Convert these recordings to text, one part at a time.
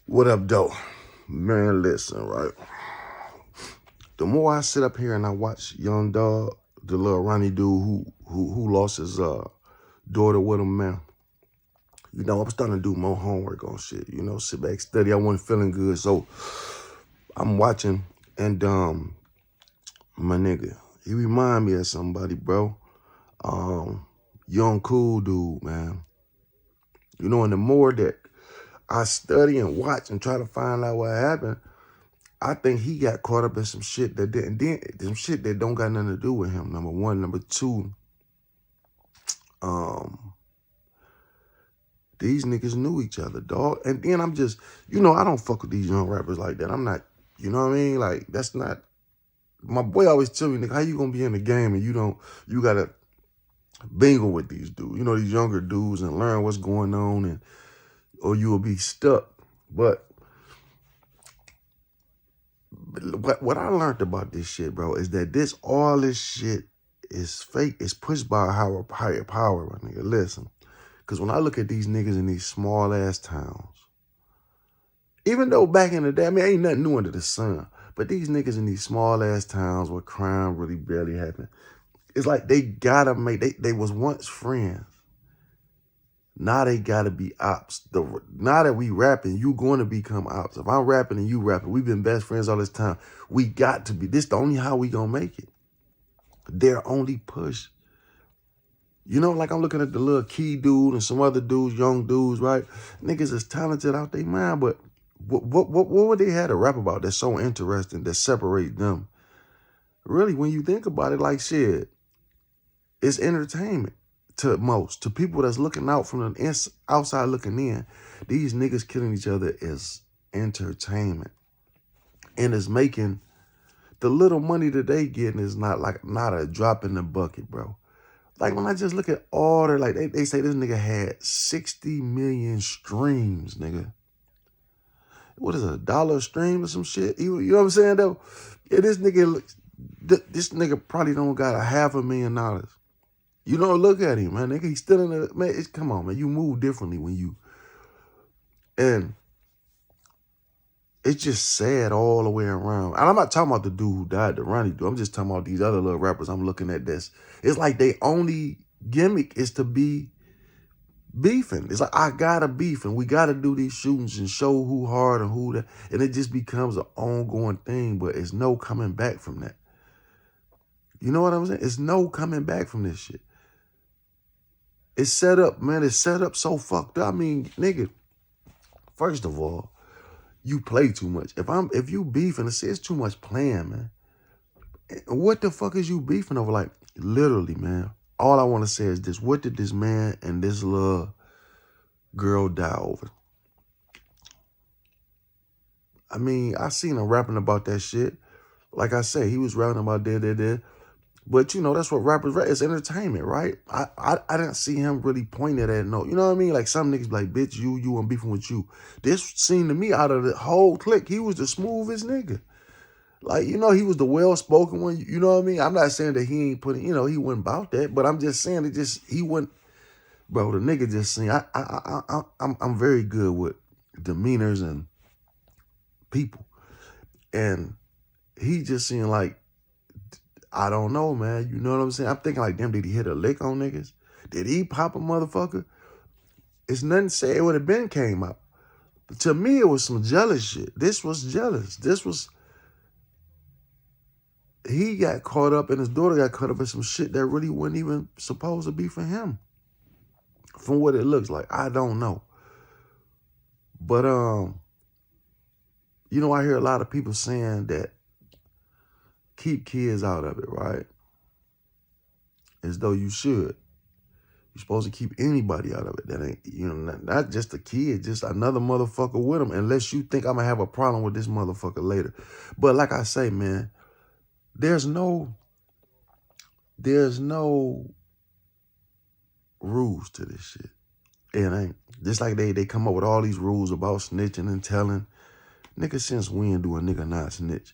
What up, though? Man, listen, right? The more I sit up here and I watch Young Dog, the little Ronnie dude who lost his daughter with him, man. I'm starting to do more homework on shit. Sit back, study. I wasn't feeling good, so I'm watching, and my nigga, he remind me of somebody, bro. Young cool dude, man. And the more that I study and watch and try to find out what happened, I think he got caught up in some shit that some shit that don't got nothing to do with him. Number one, number two, these niggas knew each other, dog. And then I'm just, I don't fuck with these young rappers like that. I'm not, you know what I mean? Like, that's not, my boy always tell me, nigga, how you gonna be in the game and you gotta bingle with these dudes, these younger dudes and learn what's going on or you will be stuck. But what I learned about this shit, bro, is that all this shit is fake. It's pushed by a higher power, my nigga. Listen, because when I look at these niggas in these small ass towns, even though back in the day, I mean, ain't nothing new under the sun, but these niggas in these small ass towns where crime really barely happened, it's like they gotta they was once friends. Now they gotta be ops. Now that we rapping, you gonna become ops. If I'm rapping and you rapping, we've been best friends all this time. We got to be. This the only how we gonna make it. They're only push. Like I'm looking at the little Key dude and some other dudes, young dudes, right? Niggas is talented out their mind, but what would they have to rap about that's so interesting that separate them? Really, when you think about it, like shit, it's entertainment. To people that's looking out from the outside looking in, these niggas killing each other is entertainment. And it's making the little money that they getting is not a drop in the bucket, bro. Like when I just look at all their, like they say this nigga had 60 million streams, nigga. What is it, $1 a stream or some shit? You know what I'm saying though? Yeah, this nigga probably don't got $500,000. Look at him, man. Nigga, he's still in the, man, come on, man. You move differently and it's just sad all the way around. And I'm not talking about the dude who died, the Ronnie dude. I'm just talking about these other little rappers I'm looking at this. It's like they only gimmick is to be beefing. It's like, I gotta beef and we gotta do these shootings and show who hard and who that. And it just becomes an ongoing thing, but it's no coming back from that. You know what I'm saying? It's no coming back from this shit. It's set up, man. It's set up so fucked up. I mean, nigga, first of all, you play too much. If you beefing, it's too much playing, man. What the fuck is you beefing over? Like, literally, man. All I want to say is this. What did this man and this little girl die over? I mean, I seen him rapping about that shit. Like I say, he was rapping about that. But, that's what rappers rap. It's entertainment, right? I didn't see him really pointing at no. You know what I mean? Like some niggas be like, bitch, you, I'm beefing with you. This seemed to me out of the whole clique, he was the smoothest nigga. Like, he was the well-spoken one. You know what I mean? I'm not saying that he ain't putting, he wasn't about that. But I'm just saying he wasn't, bro, the nigga just saying, I'm very good with demeanors and people. And he just seemed like, I don't know, man. You know what I'm saying? I'm thinking like, damn, did he hit a lick on niggas? Did he pop a motherfucker? It's nothing to say it would have been came out. But to me, it was some jealous shit. This was jealous. He got caught up and his daughter got caught up in some shit that really wasn't even supposed to be for him. From what it looks like. I don't know. But, I hear a lot of people saying that keep kids out of it, right? As though you should. You're supposed to keep anybody out of it. That ain't, not just a kid, just another motherfucker with them, unless you think I'm going to have a problem with this motherfucker later. But like I say, man, there's no rules to this shit. It ain't. Just like they come up with all these rules about snitching and telling. Nigga, since when do a nigga not snitch?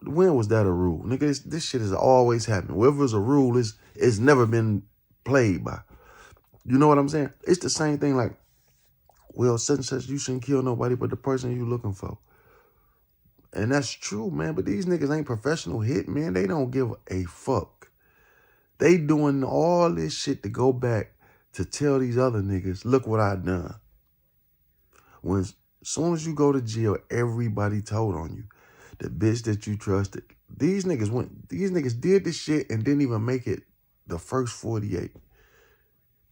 When was that a rule? Nigga, this shit has always happened. Whatever is a rule, it's never been played by. You know what I'm saying? It's the same thing like well, such and such, you shouldn't kill nobody but the person you looking for. And that's true, man. But these niggas ain't professional hitmen. They don't give a fuck. They doing all this shit to go back to tell these other niggas, look what I done. When as soon as you go to jail, everybody told on you. The bitch that you trusted. These niggas did this shit and didn't even make it the first 48.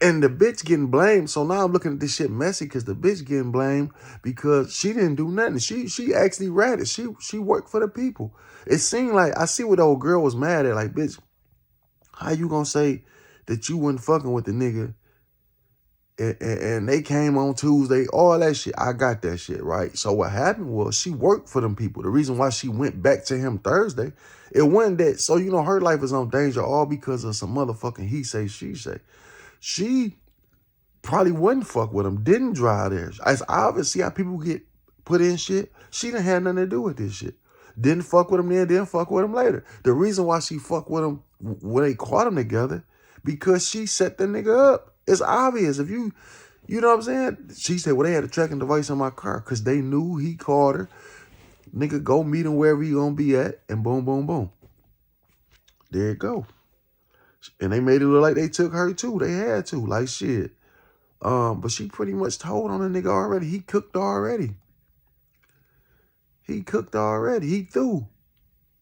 And the bitch getting blamed. So now I'm looking at this shit messy because the bitch getting blamed because she didn't do nothing. She actually ratted. She worked for the people. It seemed like, I see what the old girl was mad at. Like, bitch, how you gonna say that you wasn't fucking with the nigga and they came on Tuesday, all that shit? I got that shit, right? So what happened was she worked for them people. The reason why she went back to him Thursday, it wasn't that, so you know her life is on danger all because of some motherfucking he say, she say. She probably wouldn't fuck with him, didn't drive there. It's obvious, see how people get put in shit? She didn't have nothing to do with this shit. Didn't fuck with him then, didn't fuck with him later. The reason why she fucked with him when they caught him together, because she set the nigga up. It's obvious. If you know what I'm saying? She said, well, they had a tracking device in my car because they knew he caught her. Nigga, go meet him wherever he gonna be at, and boom, boom, boom. There it go. And they made it look like they took her too. They had to, like shit. But she pretty much told on the nigga already. He cooked already. He cooked already. He threw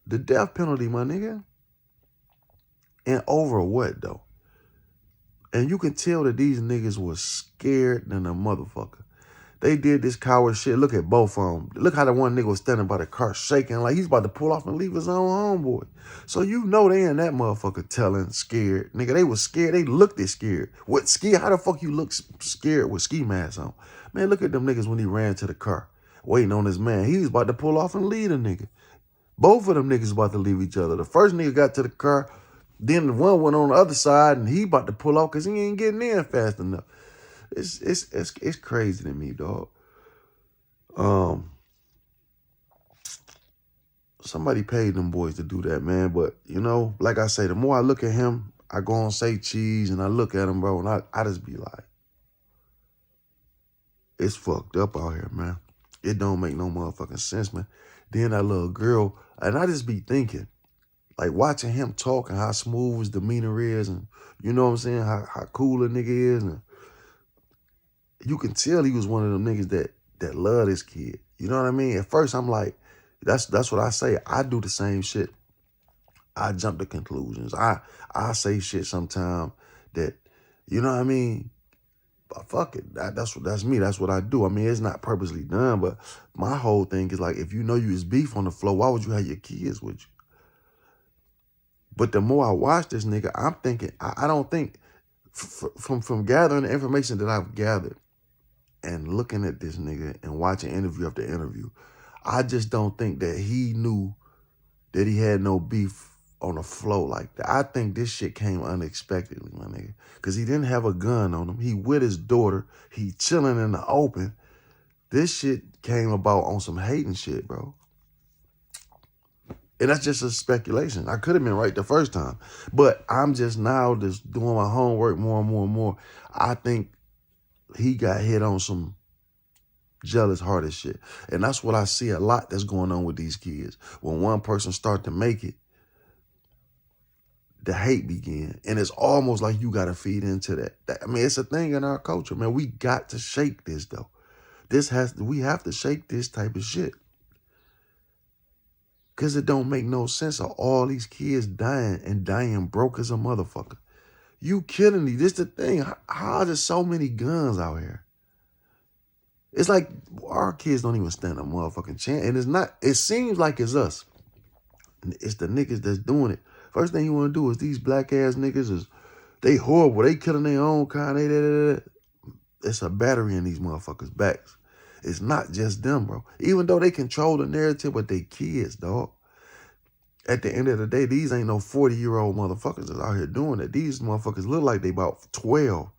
the death penalty, my nigga. And over what, though? And you can tell that these niggas was scared than a motherfucker. They did this coward shit. Look at both of them. Look how the one nigga was standing by the car shaking like he's about to pull off and leave his own homeboy. So you know they in that motherfucker telling scared. Nigga, they was scared. They looked at scared. What scared? How the fuck you look scared with ski masks on? Man, look at them niggas when he ran to the car waiting on his man. He was about to pull off and leave the nigga. Both of them niggas about to leave each other. The first nigga got to the car. Then the one went on the other side and he about to pull off because he ain't getting in fast enough. It's crazy to me, dog. Somebody paid them boys to do that, man. But, you know, like I say, the more I look at him, I go on say cheese and I look at him, bro, and I just be like, it's fucked up out here, man. It don't make no motherfucking sense, man. Then that little girl, and I just be thinking, like watching him talk and how smooth his demeanor is, and you know what I'm saying, how cool a nigga is, and you can tell he was one of them niggas that love this kid. You know what I mean? At first I'm like, that's what I say. I do the same shit. I jump to conclusions. I say shit sometimes that, you know what I mean? But fuck it. That's me. That's what I do. I mean, it's not purposely done, but my whole thing is like, if you know you is beef on the floor, why would you have your kids with you? But the more I watch this nigga, I'm thinking, I don't think, from gathering the information that I've gathered and looking at this nigga and watching interview after interview, I just don't think that he knew that he had no beef on the flow like that. I think this shit came unexpectedly, my nigga, because he didn't have a gun on him. He with his daughter. He chilling in the open. This shit came about on some hating shit, bro. And that's just a speculation. I could have been right the first time. But I'm just now just doing my homework more and more and more. I think he got hit on some jealous hearted shit. And that's what I see a lot that's going on with these kids. When one person start to make it, the hate begin. And it's almost like you got to feed into that. I mean, it's a thing in our culture, man. We got to shake this, though. We have to shake this type of shit. Because it don't make no sense of all these kids dying and dying broke as a motherfucker. You kidding me? This the thing. How are there so many guns out here? It's like our kids don't even stand a motherfucking chance. And it's not, it seems like it's us. It's the niggas that's doing it. First thing you want to do is these black ass niggas they horrible. They killing their own kind. It's a battery in these motherfuckers' backs. It's not just them, bro. Even though they control the narrative, but they kids, dog. At the end of the day, these ain't no 40-year-old motherfuckers that's out here doing it. These motherfuckers look like they about 12.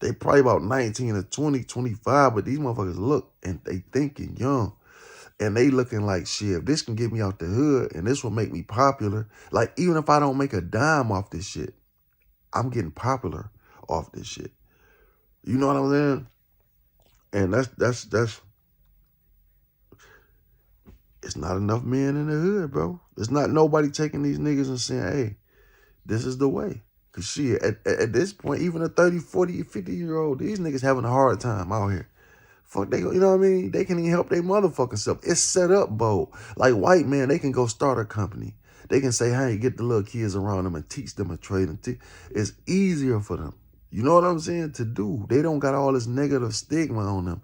They probably about 19 or 20, 25, but these motherfuckers look and they thinking young. And they looking like, shit, if this can get me out the hood and this will make me popular, like even if I don't make a dime off this shit, I'm getting popular off this shit. You know what I'm saying? And that's it's not enough men in the hood, bro. It's not nobody taking these niggas and saying, hey, this is the way. Cause shit, at this point, even a 30, 40, 50-year-old, these niggas having a hard time out here. Fuck, you know what I mean? They can't even help their motherfucking self. It's set up, bro. Like white men, they can go start a company. They can say, hey, get the little kids around them and teach them a trade. It's easier for them. You know what I'm saying? To do. They don't got all this negative stigma on them.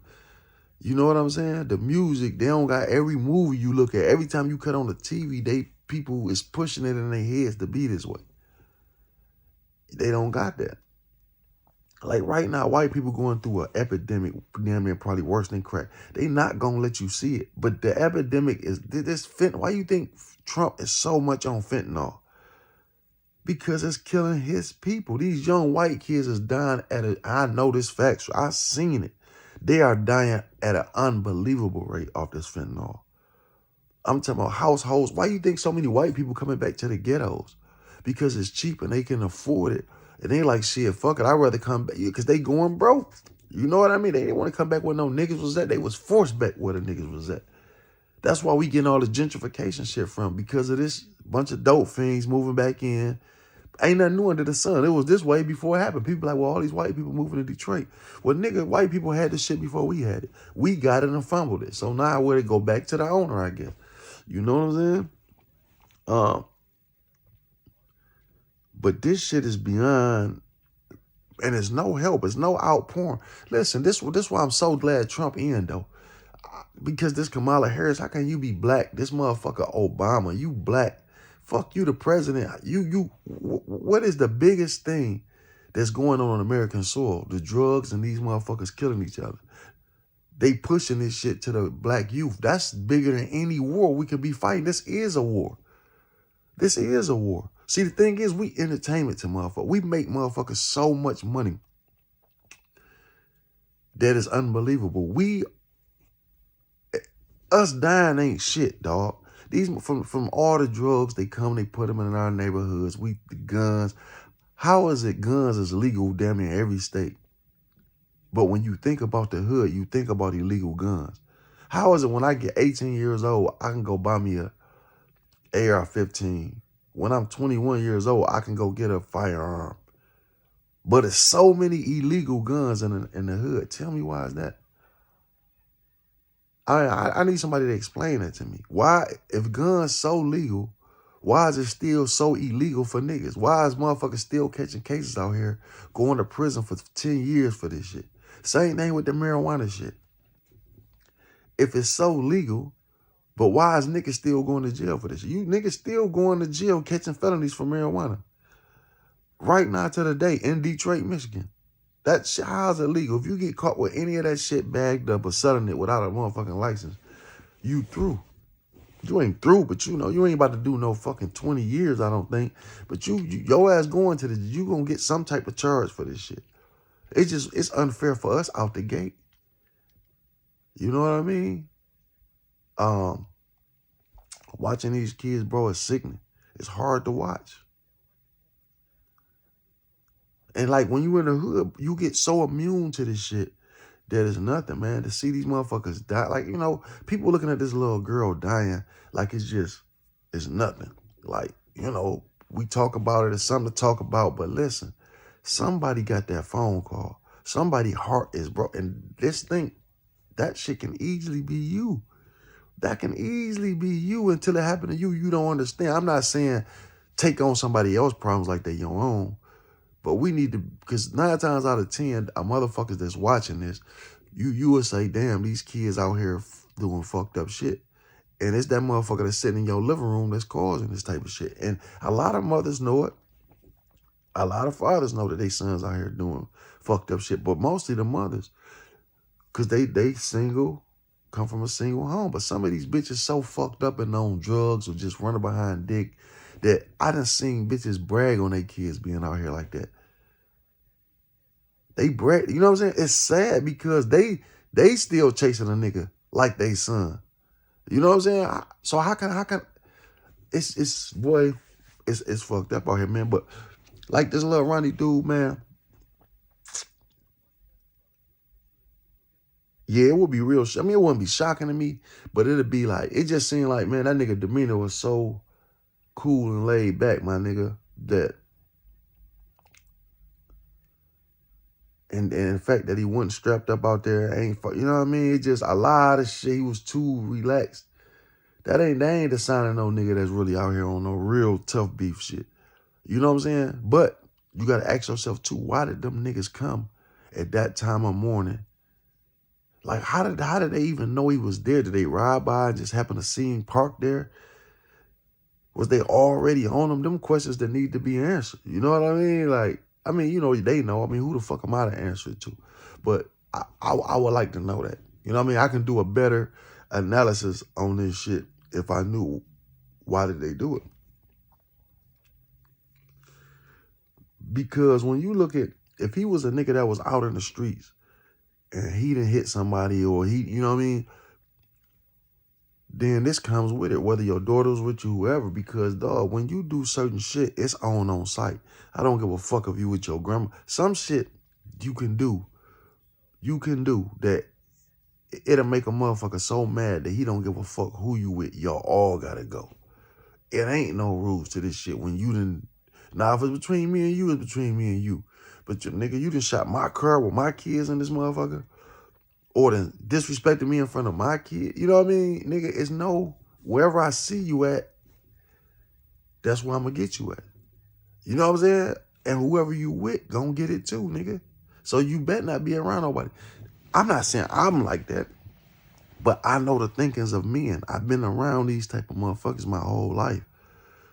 You know what I'm saying? The music, they don't got every movie you look at. Every time you cut on the TV, people is pushing it in their heads to be this way. They don't got that. Like right now, white people going through an epidemic, damn near probably worse than crack. They not gonna let you see it. But the epidemic is this fentanyl. Why you think Trump is so much on fentanyl? Because it's killing his people. These young white kids is dying I know this fact. I seen it. They are dying at an unbelievable rate off this fentanyl. I'm talking about households. Why you think so many white people coming back to the ghettos? Because it's cheap and they can afford it. And they like, shit, fuck it. I'd rather come back because they going broke. You know what I mean? They didn't want to come back where no niggas was at. They was forced back where the niggas was at. That's why we getting all this gentrification shit from, because of this bunch of dope fiends moving back in. Ain't nothing new under the sun. It was this way before it happened. People like, well, all these white people moving to Detroit. Well, nigga, white people had this shit before we had it. We got it and fumbled it. So now where it go back to the owner, I guess. You know what I'm saying? But this shit is beyond, and it's no help. It's no outpouring. Listen, this why I'm so glad Trump in, though. Because this Kamala Harris, how can you be black? This motherfucker Obama, you black. Fuck you, the president. What is the biggest thing that's going on American soil? The drugs and these motherfuckers killing each other. They pushing this shit to the black youth. That's bigger than any war we could be fighting. This is a war. This is a war. See, the thing is, we entertainment to motherfuckers. We make motherfuckers so much money that is unbelievable. Us dying ain't shit, dog. These from all the drugs, they come, they put them in our neighborhoods. The guns. How is it guns is legal damn near every state? But when you think about the hood, you think about illegal guns. How is it when I get 18 years old, I can go buy me a AR-15? When I'm 21 years old, I can go get a firearm. But it's so many illegal guns in the hood. Tell me why is that? I need somebody to explain that to me. Why, if guns so legal, why is it still so illegal for niggas? Why is motherfuckers still catching cases out here, going to prison for 10 years for this shit? Same thing with the marijuana shit. If it's so legal, but why is niggas still going to jail for this shit? You niggas still going to jail catching felonies for marijuana. Right now to the day in Detroit, Michigan. That shit, how's it legal? If you get caught with any of that shit bagged up or selling it without a motherfucking license, you through. You ain't through, but you know, you ain't about to do no fucking 20 years, I don't think. But your ass going to you gonna get some type of charge for this shit. It's unfair for us out the gate. You know what I mean? Watching these kids, bro, is sickening. It's hard to watch. And like when you in the hood, you get so immune to this shit that it's nothing, man. To see these motherfuckers die, like, you know, people looking at this little girl dying like it's nothing. Like, you know, we talk about it, it's something to talk about, but listen, somebody got that phone call. Somebody's heart is broken. And this thing, that shit can easily be you. That can easily be you until it happened to you. You don't understand. I'm not saying take on somebody else's problems like they your own. But we need to, because 9 times out of 10, a motherfuckers that's watching this, you would say, damn, these kids out here doing fucked up shit. And it's that motherfucker that's sitting in your living room that's causing this type of shit. And a lot of mothers know it. A lot of fathers know that their sons out here doing fucked up shit. But mostly the mothers, because they single, come from a single home. But some of these bitches so fucked up and on drugs or just running behind dick that I done seen bitches brag on their kids being out here like that. They brag, you know what I'm saying? It's sad because they still chasing a nigga like they son. You know what I'm saying? So how can it's boy, it's fucked up out here, man. But like this little Ronnie dude, man. Yeah, it would be real. I mean, it wouldn't be shocking to me, but it'd be like, it just seemed like, man, that nigga demeanor was so cool and laid back, my nigga, that, and the fact that he wasn't strapped up out there, you know what I mean? It just a lot of shit. He was too relaxed. That ain't the sign of no nigga that's really out here on no real tough beef shit. You know what I'm saying? But you got to ask yourself too, why did them niggas come at that time of morning? Like, how did they even know he was there? Did they ride by and just happen to see him parked there? Was they already on him? Them questions that need to be answered. You know what I mean? Like, I mean, you know, they know. I mean, who the fuck am I to answer it to? But I would like to know that. You know what I mean? I can do a better analysis on this shit if I knew why did they do it. Because when you look at, if he was a nigga that was out in the streets and he didn't hit somebody or he, you know what I mean? Then this comes with it, whether your daughter's with you, whoever, because, dog, when you do certain shit, it's on site. I don't give a fuck if you with your grandma. Some shit you can do that it'll make a motherfucker so mad that he don't give a fuck who you with. Y'all all gotta go. It ain't no rules to this shit when you didn't. Now, if it's between me and you, it's between me and you. But, nigga, you done shot my car with my kids in this motherfucker. Or then disrespected me in front of my kid. You know what I mean? Nigga, it's no, wherever I see you at, that's where I'm going to get you at. You know what I'm saying? And whoever you with, gonna get it too, nigga. So you better not be around nobody. I'm not saying I'm like that, but I know the thinkings of men. I've been around these type of motherfuckers my whole life.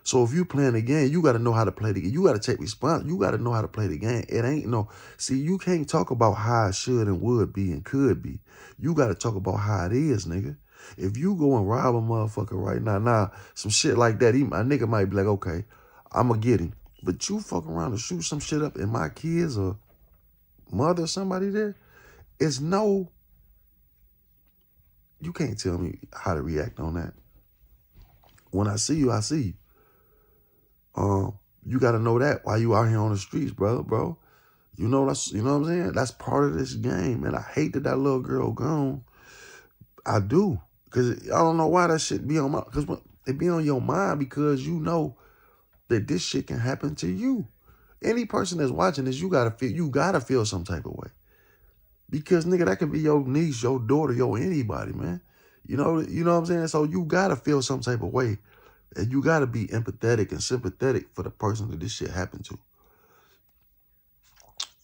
So if you playing the game, you got to know how to play the game. You got to take response. You got to know how to play the game. It ain't no, see, you can't talk about how it should and would be and could be. You got to talk about how it is, nigga. If you go and rob a motherfucker right now, some shit like that, my nigga might be like, okay, I'm going to get him. But you fuck around and shoot some shit up and my kids or mother or somebody there, it's no, you can't tell me how to react on that. When I see you, I see you. You got to know that while you out here on the streets, bro. You know what I'm saying? That's part of this game, man. I hate that little girl gone. I do, because I don't know why that shit be on my. Because it be on your mind because you know that this shit can happen to you. Any person that's watching this, you gotta feel some type of way, because nigga, that could be your niece, your daughter, your anybody, man. You know what I'm saying? So you gotta feel some type of way. And you got to be empathetic and sympathetic for the person that this shit happened to.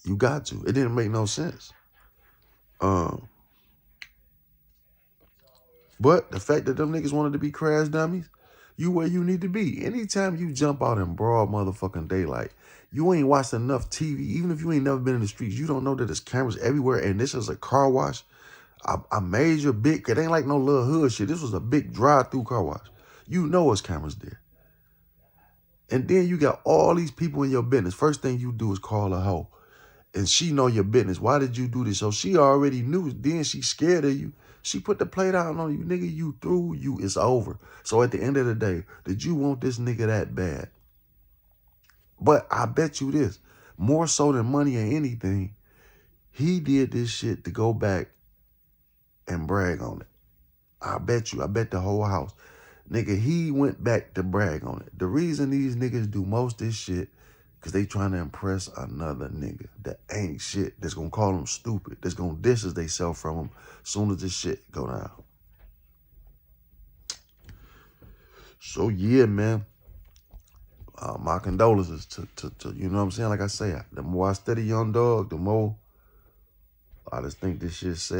You got to. It didn't make no sense. But the fact that them niggas wanted to be crash dummies, you where you need to be. Anytime you jump out in broad motherfucking daylight, you ain't watched enough TV. Even if you ain't never been in the streets, you don't know that there's cameras everywhere and this is a car wash. A major big, it ain't like no little hood shit. This was a big drive-through car wash. You know it's cameras there. And then you got all these people in your business. First thing you do is call a hoe. And she know your business. Why did you do this? So she already knew. Then she scared of you. She put the plate out on you. Nigga, you through. It's over. So at the end of the day, did you want this nigga that bad? But I bet you this. More so than money or anything, he did this shit to go back and brag on it. I bet you. I bet the whole house. Nigga, he went back to brag on it. The reason these niggas do most of this shit, because they trying to impress another nigga that ain't shit, that's going to call them stupid, that's going to distance themselves from them as soon as this shit go down. So, yeah, man. My condolences to, you know what I'm saying? Like I say, the more I study Young Dog, the more I just think this shit's sad.